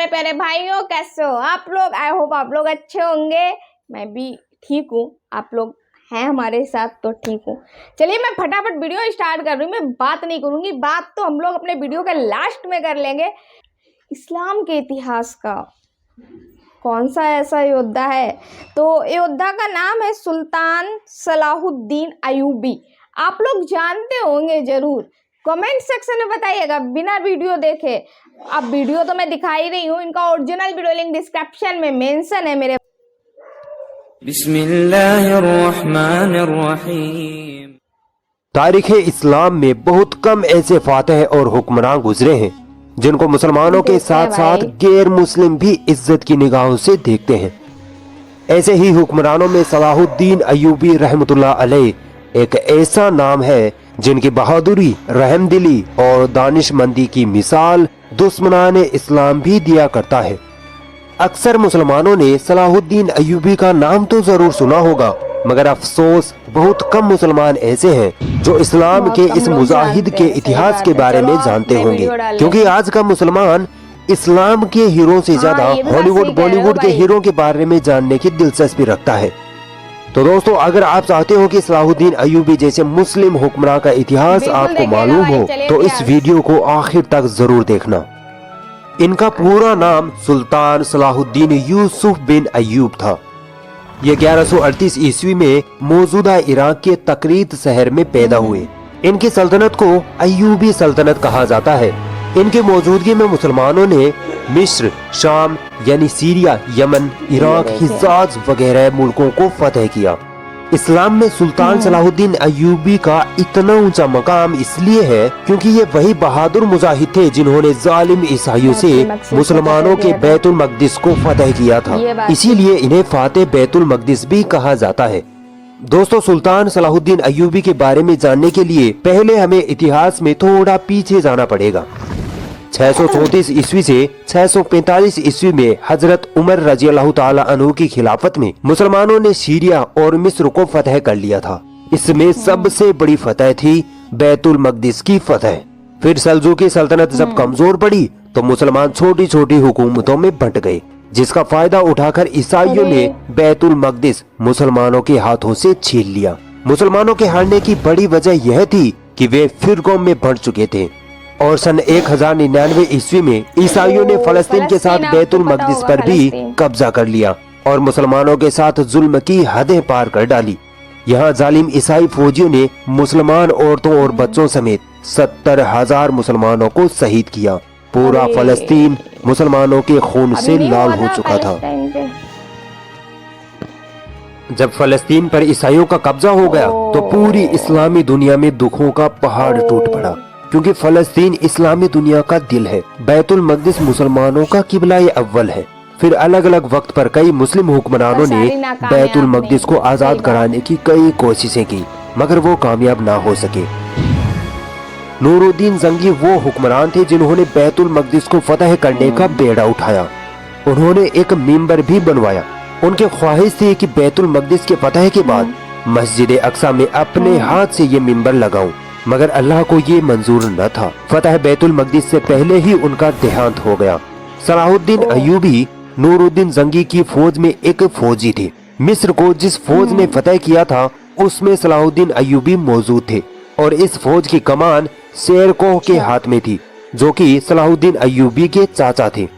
प्यारे प्यारे भाइयों, कैसे हो आप लोग। आई होप आप लोग अच्छे होंगे। मैं भी ठीक हूँ, आप लोग हैं हमारे साथ तो ठीक हूँ। चलिए मैं फटाफट वीडियो स्टार्ट कर रही हूँ। मैं बात नहीं करूँगी, बात तो हम लोग अपने वीडियो के लास्ट में कर लेंगे। इस्लाम के इतिहास का कौन सा ऐसा योद्धा है, तो योद्धा का नाम है सुल्तान सलाहुद्दीन अय्यूबी। आप लोग जानते होंगे जरूर, कमेंट सेक्शन में बताइएगा बिना वीडियो देखे। अब वीडियो तो मैं दिखा ही रही हूँ, इनका ओरिजिनल वीडियो लिंक डिस्क्रिप्शन में मेंशन है मेरे। बिस्मिल्लाहिर्रहमानिर्रहीम। तारीख़ इस्लाम में बहुत कम ऐसे फातह और हुक्मरान गुजरे हैं जिनको मुसलमानों के साथ साथ गैर मुस्लिम भी इज्जत की निगाहों से देखते हैं। ऐसे ही हुक्मरानों में सलाहुद्दीन अय्यूबी रहमतुल्लाह अलैह एक ऐसा नाम है जिनकी बहादुरी, रहमदिली और दानिशमंदी की मिसाल दुश्मनान इस्लाम भी दिया करता है। अक्सर मुसलमानों ने सलाहुद्दीन अय्यूबी का नाम तो जरूर सुना होगा, मगर अफसोस बहुत कम मुसलमान ऐसे हैं जो इस्लाम के इस मुजाहिद के इतिहास के बारे में जानते होंगे, क्योंकि आज का मुसलमान इस्लाम के हीरो से ज्यादा हॉलीवुड बॉलीवुड के हीरो के बारे में जानने की दिलचस्पी रखता है। तो दोस्तों, अगर आप चाहते हो कि सलाहुद्दीन अय्यूबी जैसे मुस्लिम हुक्मरान का इतिहास आपको मालूम हो तो इस वीडियो को आखिर तक जरूर देखना। इनका पूरा नाम सुल्तान सलाहुद्दीन यूसुफ बिन अय्यूब था। ये 1138 ईस्वी में मौजूदा इराक के तकरीत शहर में पैदा हुए। इनकी सल्तनत को अय्यूबी सल्तनत कहा जाता है। इनकी मौजूदगी में मुसलमानों ने मिस्र, शाम यानी सीरिया, यमन, इराक, हिजाज वगैरह मुल्कों को फतह किया। इस्लाम में सुल्तान सलाहुद्दीन अय्यूबी का इतना ऊंचा मकाम इसलिए है क्योंकि ये वही बहादुर मुजाहिद थे जिन्होंने जालिम ईसाइयों से मुसलमानों के बैतुल मक़दिस को फतह किया था। इसीलिए इन्हें फातेह बैतुल मक़दिस भी कहा जाता है। दोस्तों, सुल्तान सलाहुद्दीन अय्यूबी के बारे में जानने के लिए पहले हमें इतिहास में थोड़ा पीछे जाना पड़ेगा। 634 ईस्वी से 645 ईस्वी में हजरत उमर रजी अल्लाह ताला अन्हु की खिलाफत में मुसलमानों ने सीरिया और मिस्र को फतह कर लिया था। इसमें सबसे बड़ी फतह थी बैतुल मक़दिस की फतह। फिर सल्जूकी सल्तनत जब कमजोर पड़ी तो मुसलमान छोटी छोटी हुकूमतों में बंट गए, जिसका फायदा उठाकर ईसाइयों ने बैतुल मक़दिस मुसलमानों के हाथों से छीन लिया। मुसलमानों के हारने की बड़ी वजह यह थी कि वे फिरकों में बंट चुके थे और सन 1099 ईस्वी में ईसाइयों ने फलस्तीन के साथ बैतुल मक़दिस पर भी कब्जा कर लिया और मुसलमानों के साथ जुल्म की हदें पार कर डाली। यहाँ जालिम ईसाई फौजियों ने मुसलमान औरतों और बच्चों समेत 70,000 मुसलमानों को शहीद किया। पूरा फलस्तीन मुसलमानों के खून से लाल हो चुका था। जब फलस्तीन पर ईसाइयों का कब्जा हो गया तो पूरी इस्लामी दुनिया में दुखों का पहाड़ टूट पड़ा, क्योंकि फलस्तीन इस्लामी दुनिया का दिल है। बैतुल मक़दिस मुसलमानों का किबला अव्वल है। फिर अलग अलग वक्त पर कई मुस्लिम हुक्मरानों ने बैतुल मक़दिस को आजाद कराने की कई कोशिशें की, मगर वो कामयाब ना हो सके। नूरुद्दीन जंगी वो हुक्मरान थे जिन्होंने बैतुल मक़दिस को फतह करने का बेड़ा उठाया। उन्होंने एक मिंबर भी बनवाया। उनकी ख्वाहिश थी कि बैतुल मक़दिस के फतह के बाद मस्जिद अक्सा में अपने हाथ से ये मिंबर लगाऊं, मगर अल्लाह को ये मंजूर न था। फतह बैतुल मक़दिस से पहले ही उनका देहांत हो गया। सलाहुद्दीन अय्यूबी नूरुद्दीन जंगी की फौज में एक फौजी थे। मिस्र को जिस फौज ने फतह किया था उसमें सलाहुद्दीन अय्यूबी मौजूद थे और इस फौज की कमान शेरकोह के हाथ में थी, जो कि सलाहुद्दीन अय्यूबी के चाचा थे।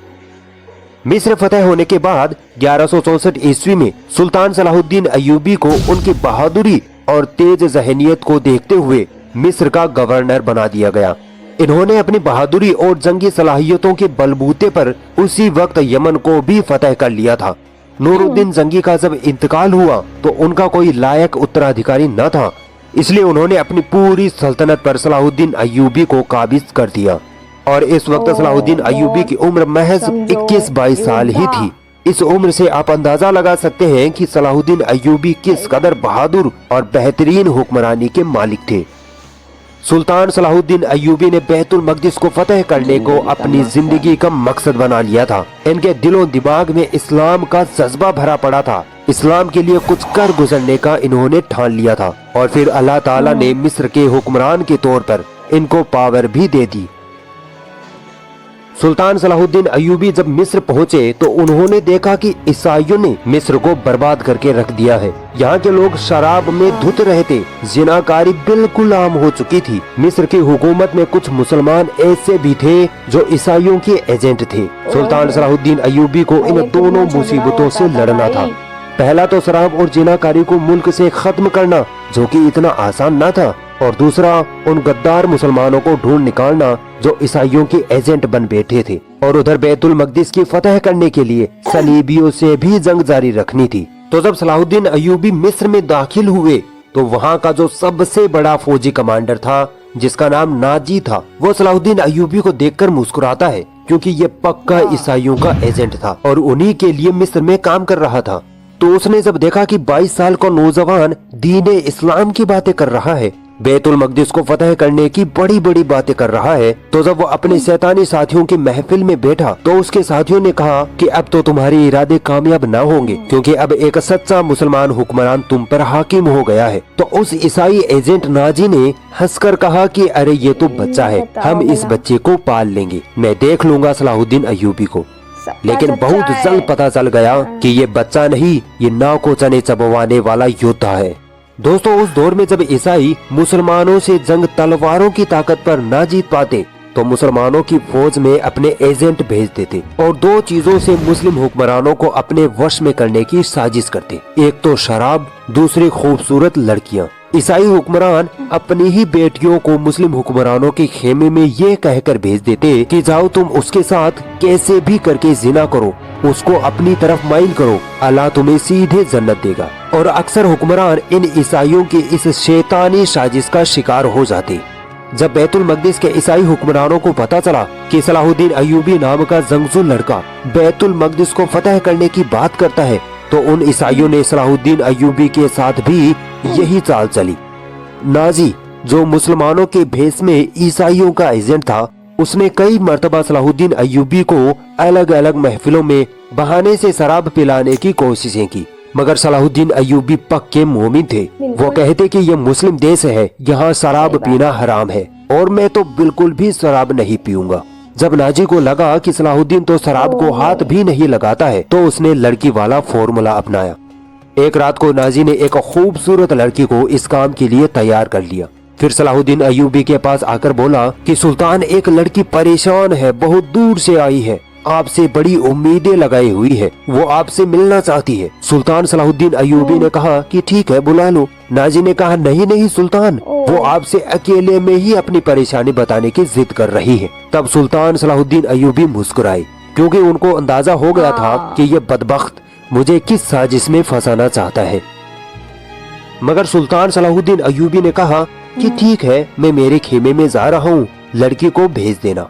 मिस्र फतह होने के बाद 1164 ईस्वी में सुल्तान सलाहुद्दीन अय्यूबी को उनकी बहादुरी और तेज ज़हनियत को देखते हुए मिस्र का गवर्नर बना दिया गया। इन्होंने अपनी बहादुरी और जंगी सलाहियतों के बलबूते पर उसी वक्त यमन को भी फतह कर लिया था। नूरुद्दीन जंगी का जब इंतकाल हुआ तो उनका कोई लायक उत्तराधिकारी न था, इसलिए उन्होंने अपनी पूरी सल्तनत पर सलाहुद्दीन अय्यूबी को काबिज कर दिया और इस वक्त सलाहुद्दीन अय्यूबी की उम्र महज 21-22 साल ही थी। इस उम्र से आप अंदाजा लगा सकते हैं कि सलाहुद्दीन अय्यूबी किस कदर बहादुर और बेहतरीन हुक्मरानी के मालिक थे। सुल्तान सलाहुद्दीन अय्यूबी ने बैतुल मक़दिस को फतह करने को अपनी जिंदगी का मकसद बना लिया था। इनके दिलो दिमाग में इस्लाम का जज्बा भरा पड़ा था। इस्लाम के लिए कुछ कर गुजरने का इन्होंने ठान लिया था और फिर अल्लाह ताला ने मिस्र के हुक्मरान के तौर पर इनको पावर भी दे दी। सुल्तान सलाहुद्दीन अय्यूबी जब मिस्र पहुँचे तो उन्होंने देखा कि ईसाइयों ने मिस्र को बर्बाद करके रख दिया है। यहाँ के लोग शराब में धुत रहे थे, जिनाकारी बिल्कुल आम हो चुकी थी। मिस्र की हुकूमत में कुछ मुसलमान ऐसे भी थे जो ईसाइयों के एजेंट थे। सुल्तान सलाहुद्दीन अय्यूबी को इन दोनों मुसीबतों से लड़ना था। पहला तो शराब और जिनाकारी को मुल्क से खत्म करना, जो कि इतना आसान न था, और दूसरा उन गद्दार मुसलमानों को ढूंढ निकालना जो ईसाइयों के एजेंट बन बैठे थे। और उधर बैतुल मकदिस की फतह करने के लिए सलीबियों से भी जंग जारी रखनी थी। तो जब सलाहुद्दीन अय्यूबी मिस्र में दाखिल हुए तो वहाँ का जो सबसे बड़ा फौजी कमांडर था, जिसका नाम नाजी था, वो सलाहुद्दीन अय्यूबी को देखकर मुस्कुराता है, क्योंकि ये पक्का ईसाइयों का एजेंट था और उन्हीं के लिए मिस्र में काम कर रहा था। तो उसने जब देखा कि 22 साल का नौजवान दीन इस्लाम की बातें कर रहा है, बैतुल मकदिस को फतह करने की बड़ी बड़ी बातें कर रहा है, तो जब वो अपने शैतानी साथियों की महफिल में बैठा तो उसके साथियों ने कहा कि अब तो तुम्हारे इरादे कामयाब न होंगे, क्योंकि अब एक सच्चा मुसलमान हुक्मरान तुम पर हाकिम हो गया है। तो उस ईसाई एजेंट नाजी ने हंसकर कहा कि अरे ये तो बच्चा है, हम इस बच्चे को पाल लेंगे, मैं देख लूंगा सलाहुद्दीन अय्यूबी को। लेकिन बहुत जल्द पता चल गया कि ये बच्चा नहीं, ये नाव को चने चबवाने वाला योद्धा है। दोस्तों, उस दौर में जब ईसाई मुसलमानों से जंग तलवारों की ताकत पर न जीत पाते तो मुसलमानों की फौज में अपने एजेंट भेज देते और दो चीजों से मुस्लिम हुक्मरानों को अपने वश में करने की साजिश करते, एक तो शराब, दूसरी खूबसूरत लड़कियां। ईसाई हुक्मरान अपनी ही बेटियों को मुस्लिम हुक्मरानों के खेमे में ये कहकर भेज देते कि जाओ तुम उसके साथ कैसे भी करके जिना करो, उसको अपनी तरफ माइल करो, अल्लाह तुम्हें सीधे जन्नत देगा। और अक्सर हुक्मरान इन ईसाइयों की इस शैतानी साजिश का शिकार हो जाते। जब बैतुल मकदिस के ईसाई हुक्मरानों को पता चला कि सलाहुद्दीन अय्यूबी नाम का जंगजू लड़का बैतुल मकदिस को फतह करने की बात करता है, तो उन ईसाइयों ने सलाहुद्दीन अय्यूबी के साथ भी यही चाल चली। नाजी, जो मुसलमानों के भेष में ईसाइयों का एजेंट था, उसने कई मर्तबा सलाहुद्दीन अय्यूबी को अलग अलग महफिलों में बहाने से शराब पिलाने की कोशिशें की, मगर सलाहुद्दीन अय्यूबी पक्के मोमिन थे। वो कहते कि ये मुस्लिम देश है, यहाँ शराब पीना हराम है और मैं तो बिल्कुल भी शराब नहीं पीऊंगा। जब नाजी को लगा कि सलाहुद्दीन तो शराब को हाथ भी नहीं लगाता है, तो उसने लड़की वाला फॉर्मूला अपनाया। एक रात को नाजी ने एक खूबसूरत लड़की को इस काम के लिए तैयार कर लिया। फिर सलाहुद्दीन अय्यूबी के पास आकर बोला कि सुल्तान, एक लड़की परेशान है, बहुत दूर से आई है, आपसे बड़ी उम्मीदें लगाई हुई है, वो आपसे मिलना चाहती है। सुल्तान सलाहुद्दीन अय्यूबी ने कहा कि ठीक है, बुला लो। नाजी ने कहा नहीं नहीं सुल्तान, वो आपसे अकेले में ही अपनी परेशानी बताने की जिद कर रही है। तब सुल्तान सलाहुद्दीन अय्यूबी मुस्कुराए, क्योंकि उनको अंदाजा हो गया था कि ये बदबख्त मुझे किस साजिश में फंसाना चाहता है। मगर सुल्तान सलाहुद्दीन अय्यूबी ने कहा कि ठीक है, मैं मेरे खेमे में जा रहा हूँ, लड़की को भेज देना।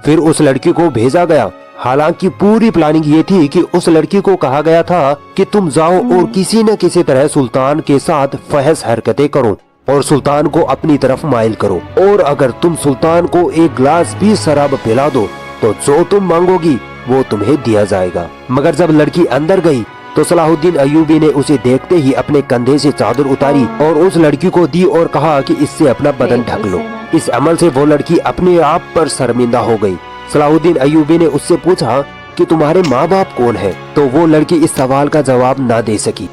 फिर उस लड़की को भेजा गया। हालांकि पूरी प्लानिंग ये थी कि उस लड़की को कहा गया था कि तुम जाओ और किसी न किसी तरह सुल्तान के साथ फहश हरकतें करो और सुल्तान को अपनी तरफ माइल करो, और अगर तुम सुल्तान को एक गिलास भी शराब पिला दो तो जो तुम मांगोगी वो तुम्हें दिया जाएगा। मगर जब लड़की अंदर गई तो सलाहुद्दीन अय्यूबी ने उसे देखते ही अपने कंधे से चादर उतारी और उस लड़की को दी और कहा कि इससे अपना बदन ढक लो। इस अमल से वो लड़की अपने आप पर शर्मिंदा हो गई। सलाहुद्दीन अय्यूबी ने उससे पूछा कि तुम्हारे माँ बाप कौन है, तो वो लड़की इस सवाल का जवाब ना दे सकी,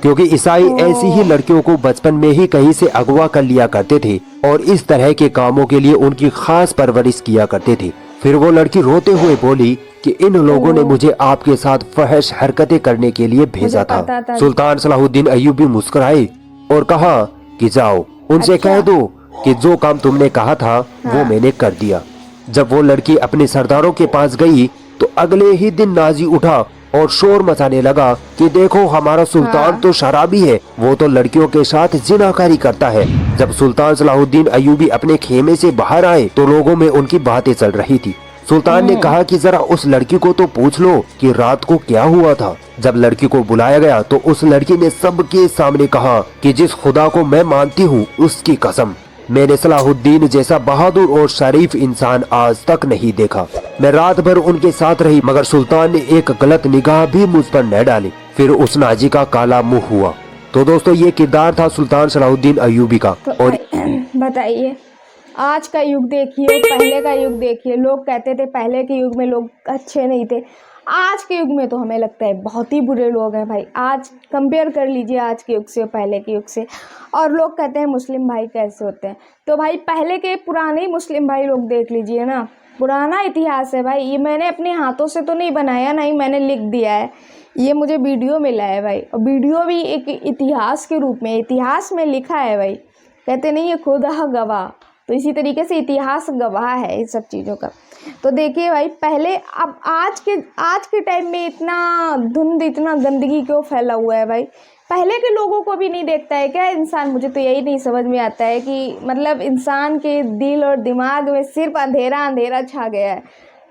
क्योंकि ईसाई ऐसी ही लड़कियों को बचपन में ही कहीं से अगवा कर लिया करते थे और इस तरह के कामों के लिए उनकी खास परवरिश किया करते थे। फिर वो लड़की रोते हुए बोली कि इन लोगों ने मुझे आपके साथ फहश हरकतें करने के लिए भेजा था। सुल्तान सलाहुद्दीन अय्यूबी मुस्कुराए और कहा कि जाओ उनसे कह दो कि जो काम तुमने कहा था वो मैंने कर दिया। जब वो लड़की अपने सरदारों के पास गई तो अगले ही दिन नाजी उठा और शोर मचाने लगा कि देखो हमारा सुल्तान तो शराबी है, वो तो लड़कियों के साथ जिनाकारी करता है। जब सुल्तान सलाहुद्दीन अय्यूबी अपने खेमे से बाहर आए तो लोगों में उनकी बातें चल रही थी। सुल्तान ने कहा कि जरा उस लड़की को तो पूछ लो कि रात को क्या हुआ था। जब लड़की को बुलाया गया तो उस लड़की ने सबके सामने कहा कि जिस खुदा को मैं मानती हूँ उसकी कसम, मैंने सलाहुद्दीन जैसा बहादुर और शरीफ इंसान आज तक नहीं देखा। मैं रात भर उनके साथ रही, मगर सुल्तान ने एक गलत निगाह भी मुझ पर न डाली। फिर उस नाजी का काला मुंह हुआ। तो दोस्तों, ये किरदार था सुल्तान सलाहुद्दीन अय्यूबी का। तो और बताइए आज का युग देखिए, पहले का युग देखिए। लोग कहते थे पहले के युग में लोग अच्छे नहीं थे, आज के युग में तो हमें लगता है बहुत ही बुरे लोग हैं भाई। आज कंपेयर कर लीजिए आज के युग से पहले के युग से। और लोग कहते हैं मुस्लिम भाई कैसे होते हैं, तो भाई पहले के पुराने ही मुस्लिम भाई लोग देख लीजिए ना, पुराना इतिहास है भाई। ये मैंने अपने हाथों से तो नहीं बनाया, ना ही मैंने लिख दिया है, ये मुझे वीडियो मिला है भाई। और वीडियो भी एक इतिहास के रूप में, इतिहास में लिखा है भाई। कहते नहीं है खुदा गवाह, तो इसी तरीके से इतिहास गवाह है इन सब चीज़ों का। तो देखिए भाई पहले, अब आज के टाइम में इतना धुंध, इतना गंदगी क्यों फैला हुआ है भाई। पहले के लोगों को भी नहीं देखता है क्या इंसान? मुझे तो यही नहीं समझ में आता है कि मतलब इंसान के दिल और दिमाग में सिर्फ अंधेरा अंधेरा छा गया है,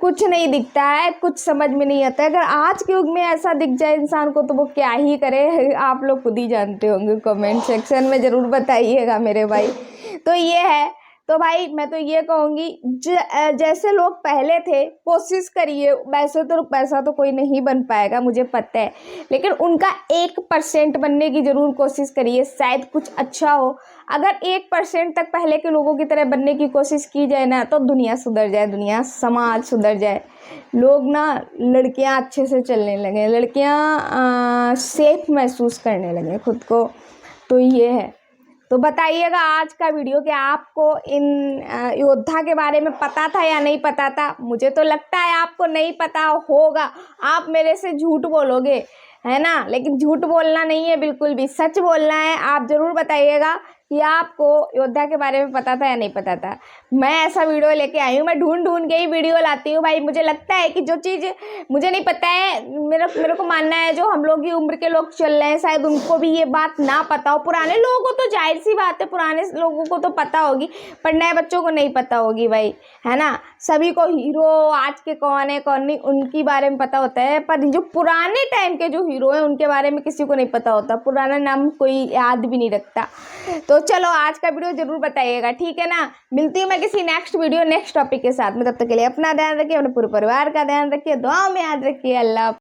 कुछ नहीं दिखता है, कुछ समझ में नहीं आता है। अगर आज के युग में ऐसा दिख जाए इंसान को तो वो क्या ही करे, आप लोग खुद ही जानते होंगे। कमेंट सेक्शन में ज़रूर बताइएगा मेरे भाई। तो ये है, तो भाई मैं तो ये कहूँगी जैसे लोग पहले थे कोशिश करिए। वैसे तो पैसा तो कोई नहीं बन पाएगा मुझे पता है, लेकिन उनका 1% बनने की ज़रूर कोशिश करिए, शायद कुछ अच्छा हो। अगर 1% तक पहले के लोगों की तरह बनने की कोशिश की जाए ना, तो दुनिया सुधर जाए, दुनिया समाज सुधर जाए। लोग ना, लड़कियां अच्छे से चलने लगे, लड़कियां सेफ महसूस करने लगे खुद को। तो ये है। तो बताइएगा आज का वीडियो कि आपको इन योद्धा के बारे में पता था या नहीं पता था। मुझे तो लगता है आपको नहीं पता होगा, आप मेरे से झूठ बोलोगे, है ना। लेकिन झूठ बोलना नहीं है, बिल्कुल भी सच बोलना है। आप ज़रूर बताइएगा कि आपको योद्धा के बारे में पता था या नहीं पता था। मैं ऐसा वीडियो लेके आई हूँ, मैं ढूंढ ढूंढ के ही वीडियो लाती हूँ भाई। मुझे लगता है कि जो चीज़ मुझे नहीं पता है, मेरे को मानना है जो हम लोग की उम्र के लोग चल रहे हैं शायद उनको भी ये बात ना पता हो। पुराने लोगों को तो जाहिर सी बात है, पुराने लोगों को तो पता होगी, पर नए बच्चों को नहीं पता होगी भाई, है ना। सभी को हीरो आज के कौन है कौन नहीं उनके बारे में पता होता है, पर जो पुराने टाइम के जो हीरो हैं उनके बारे में किसी को नहीं पता होता, पुराना नाम कोई याद भी नहीं रखता। तो चलो आज का वीडियो जरूर बताइएगा, ठीक है ना। मिलती हूँ मैं किसी नेक्स्ट वीडियो नेक्स्ट टॉपिक के साथ में। तब तक के लिए अपना ध्यान रखिए, अपने पूरे परिवार का ध्यान रखिए, दुआ में याद रखिए। अल्लाह।